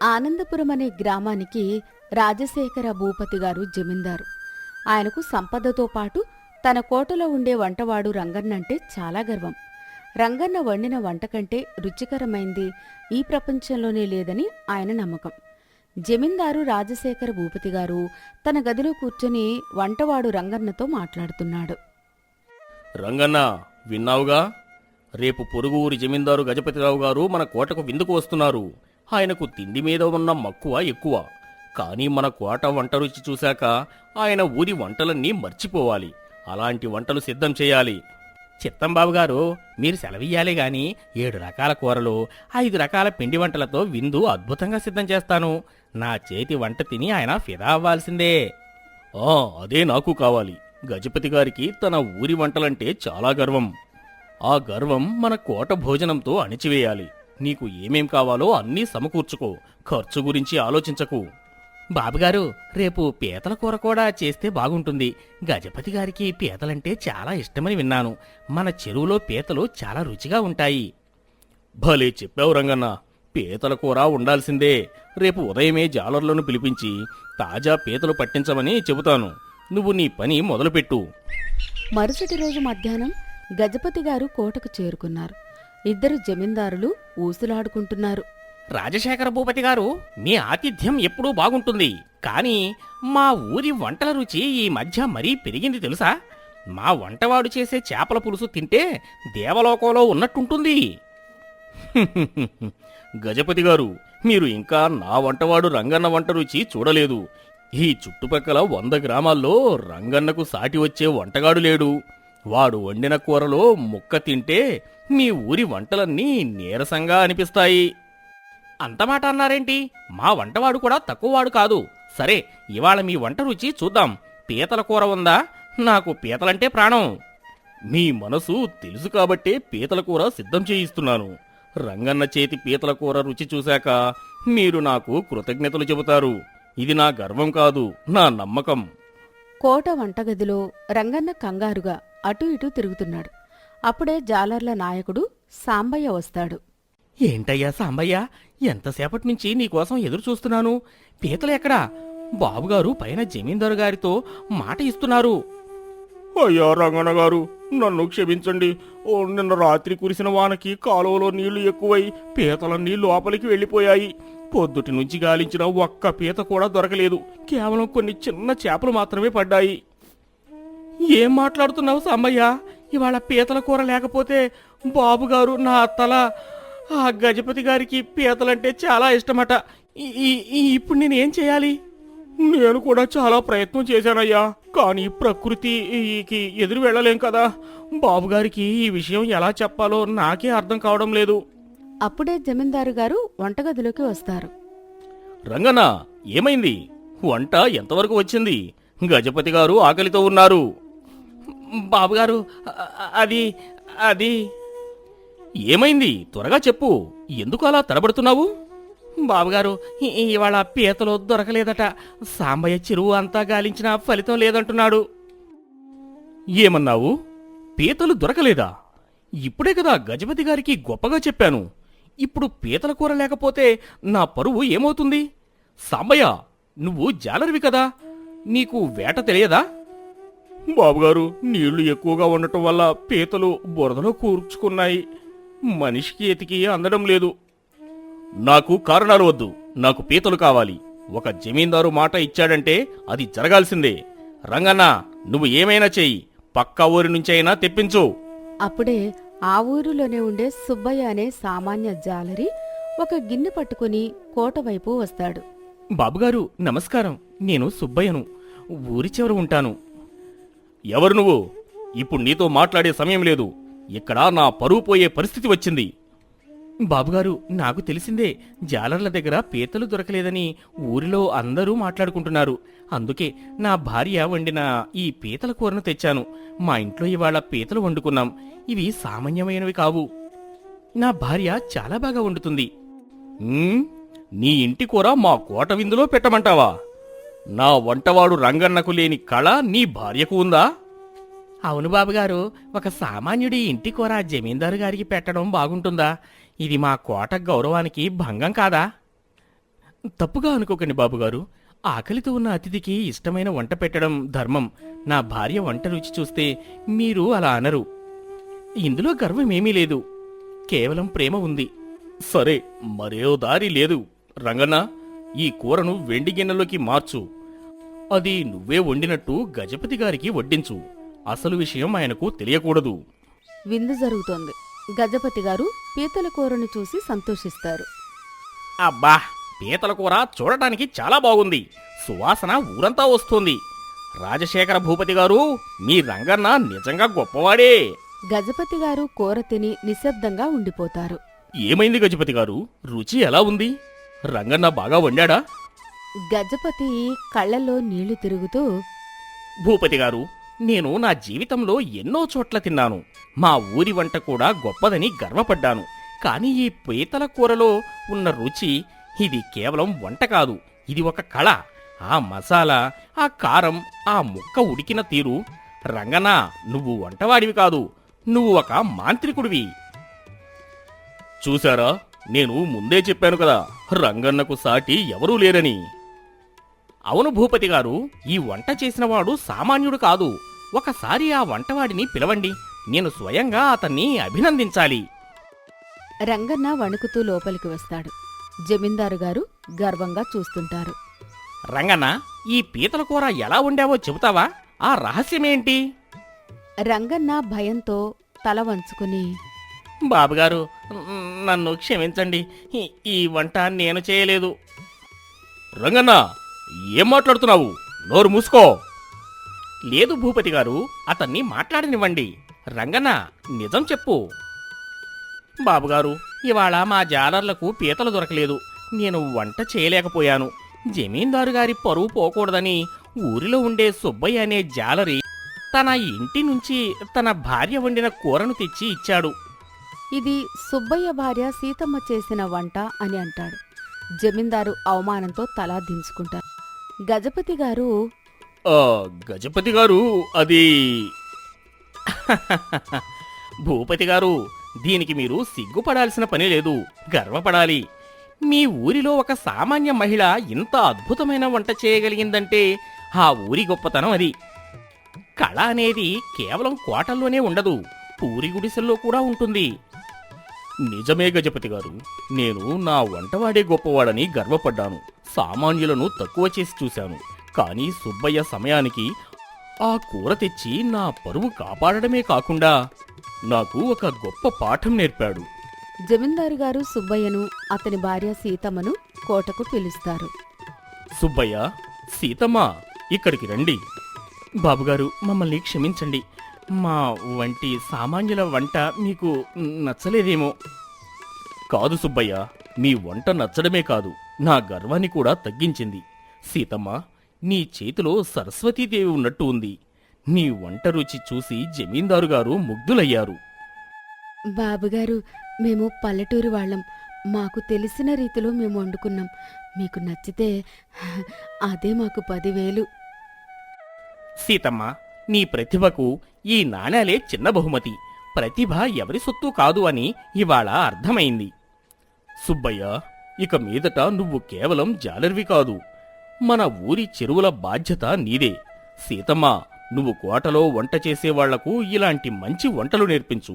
ఆనందపురం అనే గ్రామానికి రాజశేఖర భూపతి గారు జమీందారు. ఆయనకు సంపదతో పాటు తన కోటలో ఉండే వంటవాడు రంగన్నంటే చాలా గర్వం. రంగన్న వండిన వంట కంటే రుచికరమైంది ఈ ప్రపంచంలోనే లేదని ఆయన నమ్మకం. జమీందారు రాజశేఖర భూపతి గారు తన గదిలో కూర్చొని వంటవాడు రంగన్నతో మాట్లాడుతున్నాడు. రంగన్న, విన్నావుగా? రేపు పొరుగు ఊరి జమీందారు గజపతిరావు గారు మన కోటకు విందుకు వస్తున్నారు. ఆయనకు తిండి మీద ఉన్న మక్కువ ఎక్కువ. కానీ మన కోట వంట రుచి చూశాక ఆయన ఊరి వంటలన్నీ మర్చిపోవాలి. అలాంటి వంటలు సిద్ధం చేయాలి. చిత్తంబాబుగారు, మీరు సెలవియ్యాలే గాని 7 రకాల కూరలు, 5 రకాల పిండి వంటలతో విందు అద్భుతంగా సిద్ధం చేస్తాను. నా చేతి వంట తిని ఆయన ఫిదా అవ్వాల్సిందే. అదే నాకు కావాలి. గజపతి గారికి తన ఊరి వంటలంటే చాలా గర్వం. ఆ గర్వం మన కోట భోజనంతో అణిచివేయాలి. నీకు ఏమేం కావాలో అన్నీ సమకూర్చుకో. ఖర్చు గురించి ఆలోచించకు. బాబుగారు, రేపు పీతల కూర కూడా చేస్తే బాగుంటుంది. గజపతి గారికి పీతలంటే చాలా ఇష్టమని విన్నాను. మన చెరువులో పీతలు చాలా రుచిగా ఉంటాయి. భలే చెప్పావు రంగన్న. పీతల కూర ఉండాల్సిందే. రేపు ఉదయమే జాలర్లను పిలిపించి తాజా పీతలు పట్టించమని చెబుతాను. నువ్వు నీ పని మొదలుపెట్టు. మరుసటి రోజు మధ్యాహ్నం గజపతి గారు కోటకు చేరుకున్నారు. 2 జమీందారులు ఊసులాడుకుంటున్నారు. రాజశేఖర భూపతి గారు, మీ ఆతిథ్యం ఎప్పుడూ బాగుంటుంది. కానీ మా ఊరి వంటల రుచి ఈ మధ్య మరీ పెరిగింది తెలుసా? మా వంటవాడు చేసే చేపల పులుసు తింటే దేవలోకంలో ఉన్నట్టుంటుంది. గజపతి గారు, మీరు ఇంకా నా వంటవాడు రంగన్న వంట రుచి చూడలేదు. ఈ చుట్టుపక్కల 100 గ్రామాల్లో రంగన్నకు సాటి వచ్చే వంటగాడు లేడు. వాడు వండిన కూరలో ముక్క తింటే మీ ఊరి వంటలన్నీ నీరసంగా అనిపిస్తాయి. అంతమాట అన్నారేంటి? మా వంటవాడు కూడా తక్కువవాడు కాదు. సరే, ఇవాళ మీ వంట రుచి చూద్దాం. పీతల కూర ఉందా? నాకు పీతలంటే ప్రాణం. మీ మనసు తెలుసు కాబట్టే పీతల కూర సిద్ధం చేయిస్తున్నాను. రంగన్న చేతి పీతల కూర రుచి చూశాక మీరు నాకు కృతజ్ఞతలు చెబుతారు. ఇది నా గర్వం కాదు, నా నమ్మకం. కోట వంటగదిలో రంగన్న కంగారుగా అటూ ఇటూ తిరుగుతున్నాడు. అప్పుడే జాలర్ల నాయకుడు సాంబయ్య వస్తాడు. ఏంటయ్యా సాంబయ్య, ఎంతసేపటి నుంచి నీకోసం ఎదురు చూస్తున్నాను. పీతలు ఎక్కడా? బాబుగారు పైన జమీందారు గారితో మాట ఇస్తున్నారు. అయ్యా రంగన్న గారు, నన్ను క్షమించండి. నిన్న రాత్రి కురిసిన వానకి కాలువలో నీళ్లు ఎక్కువై పీతలన్నీ లోపలికి వెళ్ళిపోయాయి. పొద్దుటి నుంచి గాలించిన ఒక్క పీత కూడా దొరకలేదు. కేవలం కొన్ని చిన్న చేపలు మాత్రమే పడ్డాయి. ఏం మాట్లాడుతున్నావు సాంబయ్య? ఇవాళ పీతల కూర లేకపోతే బాబుగారు నా తల. ఆ గజపతి గారికి పీతలంటే చాలా ఇష్టమట. ఇప్పుడు నేనేం చేయాలి? నేను కూడా చాలా ప్రయత్నం చేశానయ్యా, కానీ ప్రకృతికి ఎదురు వెళ్ళలేం కదా. బాబుగారికి ఈ విషయం ఎలా చెప్పాలో నాకే అర్థం కావడం లేదు. అప్పుడే జమీందారు గారు వంటగదిలోకి వస్తారు. రంగన్న, ఏమైంది? వంట ఎంతవరకు వచ్చింది? గజపతి గారు ఆకలితో ఉన్నారు. బాబుగారు, అది అది ఏమైంది? త్వరగా చెప్పు. ఎందుకు అలా తడబడుతున్నావు? బాబుగారు, ఇవాళ పీతలు దొరకలేదట. సాంబయ్య చెరువు అంతా గాలించినా ఫలితం లేదంటున్నాడు. ఏమన్నావు? పీతలు దొరకలేదా? ఇప్పుడే కదా గజపతి గారికి గొప్పగా చెప్పాను. ఇప్పుడు పీతల కూర లేకపోతే నా పరువు ఏమవుతుంది? సాంబయ్య, నువ్వు జాలరివి కదా, నీకు వేట తెలియదా? బాబుగారు, నీళ్లు ఎక్కువగా ఉండటం వల్ల పీతలు బురదలో కూర్చుకున్నాయి. మనిషికి ఎతికి అందడం లేదు. నాకు కారణాలు వద్దు, నాకు పీతలు కావాలి. ఒక జమీందారు మాట ఇచ్చాడంటే అది జరగాల్సిందే. రంగన్న, నువ్వు ఏమైనా చెయ్యి, పక్క ఊరి నుంచైనా తెప్పించు. అప్పుడే ఆ ఊరిలోనే ఉండే సుబ్బయ్య అనే సామాన్య జాలరి ఒక గిన్నె పట్టుకుని కోట వైపు వస్తాడు. బాబుగారు నమస్కారం, నేను సుబ్బయ్యను, ఊరి చివర ఉంటాను. ఎవరు నువ్వు? ఇప్పుడు నీతో మాట్లాడే సమయం లేదు. ఇక్కడ నా పరువు పోయే పరిస్థితి వచ్చింది. బాబుగారు, నాకు తెలిసిందే, జాలర్ల దగ్గర పీతలు దొరకలేదని ఊరిలో అందరూ మాట్లాడుకుంటున్నారు. అందుకే నా భార్య వండిన ఈ పీతల కూరను తెచ్చాను. మా ఇంట్లో ఇవాళ పీతలు వండుకున్నాం. ఇవి సామాన్యమైనవి కావు. నా భార్య చాలా బాగా వండుతుంది. నీ ఇంటి కూర మా కోట విందులో పెట్టమంటావా? నా వంటవాడు రంగన్నకు లేని కళ నీ భార్యకు ఉందా? అవును బాబుగారు, ఒక సామాన్యుడి ఇంటి కూర జమీందారు గారికి పెట్టడం బాగుంటుందా? ఇది మా కోట గౌరవానికి భంగం కాదా? తప్పుగా అనుకోకండి బాబుగారు. ఆకలితో ఉన్న అతిథికి ఇష్టమైన వంట పెట్టడం ధర్మం. నా భార్య వంట రుచి చూస్తే మీరు అలా అనరు. ఇందులో గర్వమేమీ లేదు, కేవలం ప్రేమ ఉంది. సరే, మరో దారి లేదు. రంగన్న, ఈ కూరను వెండి గిన్నెలోకి మార్చు. అది నువ్వే వండినట్టు గజపతి గారికి వడ్డించు. అసలు విషయం ఆయనకు తెలియకూడదు. విందు జరుగుతోంది. గజపతి గారు పీతల కూరను చూసి సంతోషిస్తారు. అబ్బా, పీతల కూర చూడటానికి చాలా బాగుంది. సువాసన ఊరంతా వస్తోంది. రాజశేఖర భూపతి గారు, మీ రంగన్న నిజంగా గొప్పవాడే. గజపతి గారు కూర తిని నిశ్శబ్దంగా ఉండిపోతారు. ఏమైంది గజపతి గారు? రుచి ఎలా ఉంది? రంగన్న బాగా వండాడా? గజపతి కళ్ళల్లో నీళ్లు తిరుగుతూ, భూపతి గారు, నేను నా జీవితంలో ఎన్నో చోట్ల తిన్నాను. మా ఊరి వంట కూడా గొప్పదని గర్వపడ్డాను. కానీ ఈ పీతల కూరలో ఉన్న రుచి, ఇది కేవలం వంట కాదు, ఇది ఒక కళ. ఆ మసాలా, ఆ కారం, ఆ ముక్క ఉడికిన తీరు. రంగన్నా, నువ్వు వంటవాడివి కాదు, నువ్వు ఒక మాంత్రికుడివి. చూశారా, నేను ముందే చెప్పాను కదా, రంగన్నకు సాటి ఎవరూ లేరని. అవును భూపతి గారు, ఈ వంట చేసినవాడు సామాన్యుడు కాదు. ఒకసారి ఆ వంటవాడిని పిలవండి, నేను స్వయంగా అతన్ని అభినందించాలి. రంగన్న వణుకుతూ లోపలికి వస్తాడు. జమీందారు గారు గర్వంగా చూస్తుంటారు. రంగన్న, ఈ పీతల కూర ఎలా వండావో చెబుతావా? ఆ రహస్యమేంటి? రంగన్న భయంతో తల వంచుకుని, బాబుగారు, నన్ను క్షమించండి. ఈ వంట నేను చేయలేదు. రంగన్న, ఏం మాట్లాడుతున్నావు? నోరు మూసుకో. లేదు భూపతి గారు, అతన్ని మాట్లాడనివ్వండి. రంగన్న, నిజం చెప్పు. బాబుగారు, ఇవాళ మా జాలర్లకు పీతలు దొరకలేదు. నేను వంట చేయలేకపోయాను. జమీందారు గారి పరువు పోకూడదని ఊరిలో ఉండే సుబ్బయ్య అనే జాలరి తన ఇంటి నుంచి తన భార్య వండిన కూరను తెచ్చి ఇచ్చాడు. ఇది సుబ్బయ్య భార్య సీతమ్మ చేసిన వంట అని అంటాడు. జమీందారు అవమానంతో తలా దించుకుంటారు. గజపతి గారు, గజపతి గారు, అది భూపతి గారు, దీనికి మీరు సిగ్గుపడాల్సిన పని లేదు, గర్వపడాలి. మీ ఊరిలో ఒక సామాన్య మహిళ ఇంత అద్భుతమైన వంట చేయగలిగిందంటే ఆ ఊరి గొప్పతనం అది. కళ అనేది కేవలం కోటల్లోనే ఉండదు, పూరి గుడిసెల్లో కూడా ఉంటుంది. నిజమే గజపతి గారు, నేను నా వంటవాడే గొప్పవాడని గర్వపడ్డాను. సామాన్యులను తక్కువ చేసి చూశాను. కానీ సుబ్బయ్య సమయానికి ఆ కూర తెచ్చి నా పరువు కాపాడడమే కాకుండా నాకు ఒక గొప్ప పాఠం నేర్పాడు. జమీందారు గారు సుబ్బయ్యను, అతని భార్య సీతమ్మను కోటకు పిలుస్తారు. సుబ్బయ్య, సీతమ్మ, ఇక్కడికి రండి. బాబుగారు, మమ్మల్ని క్షమించండి. మా వంటి సామాన్యుల వంట మీకు నచ్చలేదేమో. కాదు సుబ్బయ్య, మీ వంట నచ్చడమే కాదు, నా గర్వాన్ని కూడా తగ్గించింది. సీతమ్మ, నీ చేతిలో సరస్వతీదేవి ఉన్నట్టు ఉంది. నీ వంట రుచి చూసి జమీందారు గారు ముగ్ధులయ్యారు. బాబుగారు, మేము పల్లెటూరు వాళ్ళం. మాకు తెలిసిన రీతిలో మేము వండుకున్నాం. మీకు నచ్చితే అదే మాకు 10,000. సీతమ్మ, నీ ప్రతిభకు ఈ నాణేలే చిన్న బహుమతి. ప్రతిభ ఎవరి సొత్తు కాదు అని ఇవాళ అర్థమైంది. సుబ్బయ్య, ఇక మీదట నువ్వు కేవలం జాలర్వి కాదు, మన ఊరి చెరువుల బాధ్యత నీదే. సీతమ్మ, నువ్వు కోటలో వంట చేసేవాళ్లకు ఇలాంటి మంచి వంటలు నేర్పించు.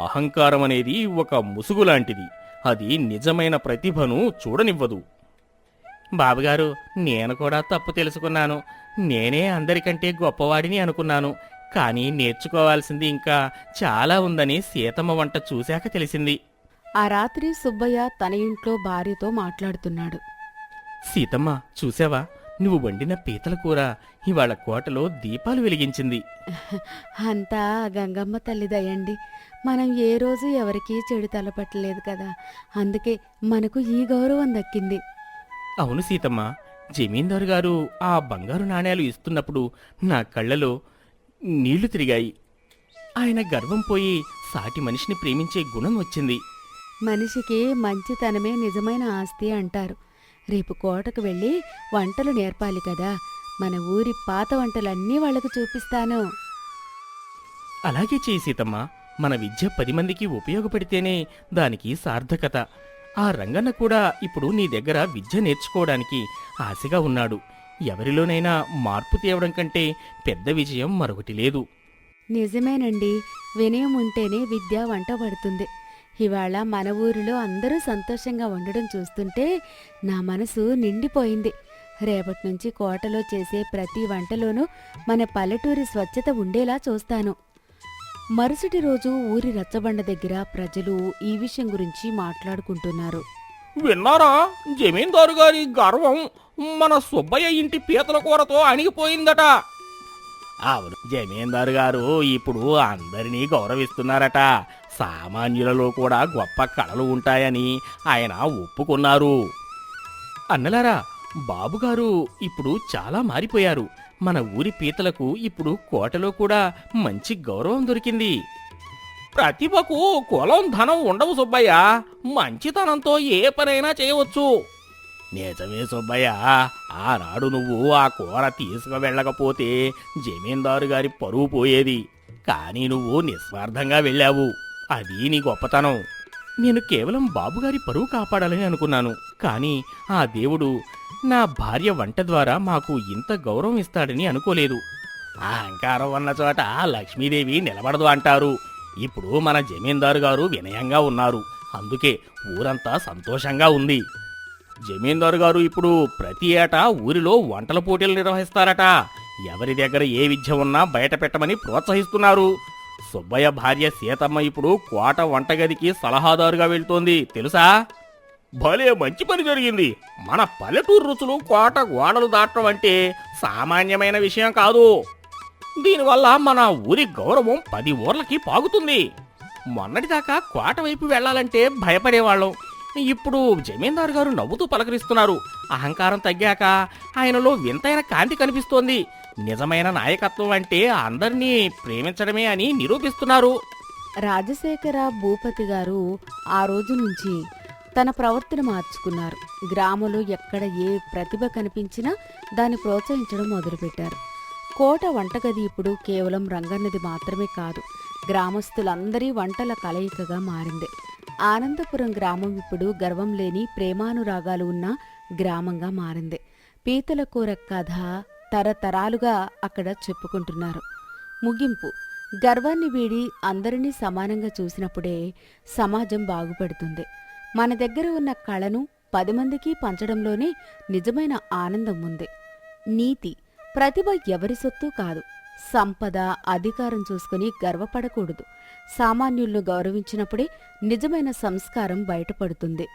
అహంకారం అనేది ఒక ముసుగులాంటిది, అది నిజమైన ప్రతిభను చూడనివ్వదు. బాబుగారు, నేను కూడా తప్పు తెలుసుకున్నాను. నేనే అందరికంటే గొప్పవాడిని అనుకున్నాను. కానీ నేర్చుకోవాల్సింది ఇంకా చాలా ఉందని సీతమ్మ వంట చూశాక తెలిసింది. ఆ రాత్రి సుబ్బయ్య తన ఇంట్లో భార్యతో మాట్లాడుతున్నాడు. సీతమ్మ, చూసావా, నువ్వు వండిన పీతల కూర ఇవాళ కోటలో దీపాలు వెలిగించింది. అంతా గంగమ్మ తల్లిదయండి. మనం ఏ రోజు ఎవరికీ చెడు తలపట్టలేదు కదా, అందుకే మనకు ఈ గౌరవం దక్కింది. అవును సీతమ్మ, జమీందారు గారు ఆ బంగారు నాణేలు ఇస్తున్నప్పుడు నా కళ్ళలో నీళ్లు తిరిగాయి. ఆయన గర్వం పోయి సాటి మనిషిని ప్రేమించే గుణం వచ్చింది. మనిషికి మంచితనమే నిజమైన ఆస్తి అంటారు. రేపు కోటకు వెళ్ళి వంటలు నేర్పాలి కదా, మన ఊరి పాత వంటలన్నీ వాళ్లకు చూపిస్తాను. అలాగే చేయి సీతమ్మ. మన విద్య 10 మందికి ఉపయోగపడితేనే దానికి సార్థకత. ఆ రంగన్న కూడా ఇప్పుడు నీ దగ్గర విద్య నేర్చుకోవడానికి ఆశగా ఉన్నాడు. ఎవరిలోనైనా మార్పు తేవడం కంటే పెద్ద విజయం మరొకటి లేదు. నిజమేనండి. వినయం ఉంటేనే విద్య వంట పడుతుంది. ఇవాళ మన ఊరిలో అందరూ సంతోషంగా ఉండడం చూస్తుంటే నా మనసు నిండిపోయింది. రేపటి నుంచి కోటలో చేసే ప్రతి వంటలోనూ మన పల్లెటూరి స్వచ్ఛత ఉండేలా చూస్తాను. మరుసటి రోజు ఊరి రచ్చబండ దగ్గర ప్రజలు ఈ విషయం గురించి మాట్లాడుకుంటున్నారు. విన్నారా? జమీందారు గారి గర్వం మన సుబ్బయ్య ఇంటి పీతల కూరతో అణిగిపోయిందట. అవును, జమీందారు గారు ఇప్పుడు అందరినీ గౌరవిస్తున్నారట. సామాన్యులలో కూడా గొప్ప కళలు ఉంటాయని ఆయన ఒప్పుకున్నారు. అన్నలారా, బాబుగారు ఇప్పుడు చాలా మారిపోయారు. మన ఊరి పీతలకు ఇప్పుడు కోటలో కూడా మంచి గౌరవం దొరికింది. ప్రతిభకు కులం ధనం ఉండవు సుబ్బయ్య. మంచితనంతో ఏ పనైనా చేయవచ్చు. నిజమే సుబ్బయ్య, ఆనాడు నువ్వు ఆ కూర తీసుకువెళ్ళకపోతే జమీందారు గారి పరువు పోయేది. కానీ నువ్వు నిస్వార్థంగా వెళ్ళావు. అది నీ గొప్పతనం. నేను కేవలం బాబుగారి పరువు కాపాడాలని అనుకున్నాను. కానీ ఆ దేవుడు నా భార్య వంట ద్వారా మాకు ఇంత గౌరవం ఇస్తాడని అనుకోలేదు. అహంకారం ఉన్న చోట లక్ష్మీదేవి నిలబడదు అంటారు. ఇప్పుడు మన జమీందారు గారు వినయంగా ఉన్నారు. అందుకే ఊరంతా సంతోషంగా ఉంది. జమీందారు గారు ఇప్పుడు ప్రతి ఏటా ఊరిలో వంటల పోటీలు నిర్వహిస్తారట. ఎవరి దగ్గర ఏ విద్య ఉన్నా బయట పెట్టమని ప్రోత్సహిస్తున్నారు. సుబ్బయ్య భార్య సీతమ్మ ఇప్పుడు కోట వంటగదికి సలహాదారుగా వెళ్తోంది, తెలుసా? భలే మంచి పని జరిగింది. మన పల్లెటూరు రుచులు కోట గోడలు దాటడం అంటే సామాన్యమైన విషయం కాదు. దీనివల్ల మన ఊరి గౌరవం 10 ఊర్లకి పాగుతుంది. మొన్నటిదాకా కోట వైపు వెళ్లాలంటే భయపడేవాళ్ళం. ఇప్పుడు జమీందారు గారు నవ్వుతూ పలకరిస్తున్నారు. అహంకారం తగ్గాక ఆయనలో వింతైన కాంతి కనిపిస్తోంది. నిజమైన నాయకత్వం అంటే అందరినీ ప్రేమించడమే అని నిరూపిస్తున్నారు. రాజశేఖర భూపతి గారు ఆ రోజు నుంచి తన ప్రవర్తన మార్చుకున్నారు. గ్రామంలో ఎక్కడ ఏ ప్రతిభ కనిపించినా దాన్ని ప్రోత్సహించడం మొదలుపెట్టారు. కోట వంటగది ఇప్పుడు కేవలం రంగన్నది మాత్రమే కాదు, గ్రామస్తులందరి వంటల కలయికగా మారింది. ఆనందపురం గ్రామం ఇప్పుడు గర్వం లేని ప్రేమానురాగాలు ఉన్న గ్రామంగా మారింది. పీతల కూర కథ తరతరాలుగా అక్కడ చెప్పుకుంటున్నారు. ముగింపు: గర్వాన్ని వీడి అందరినీ సమానంగా చూసినప్పుడే సమాజం బాగుపడుతుంది. మన దగ్గర ఉన్న కళను 10 మందికి పంచడంలోనే నిజమైన ఆనందం ఉంది. నీతి: ప్రతిభ ఎవరి సొత్తు కాదు. సంపద, అధికారం చూసుకుని గర్వపడకూడదు. సామాన్యులను గౌరవించినప్పుడే నిజమైన సంస్కారం బయటపడుతుంది.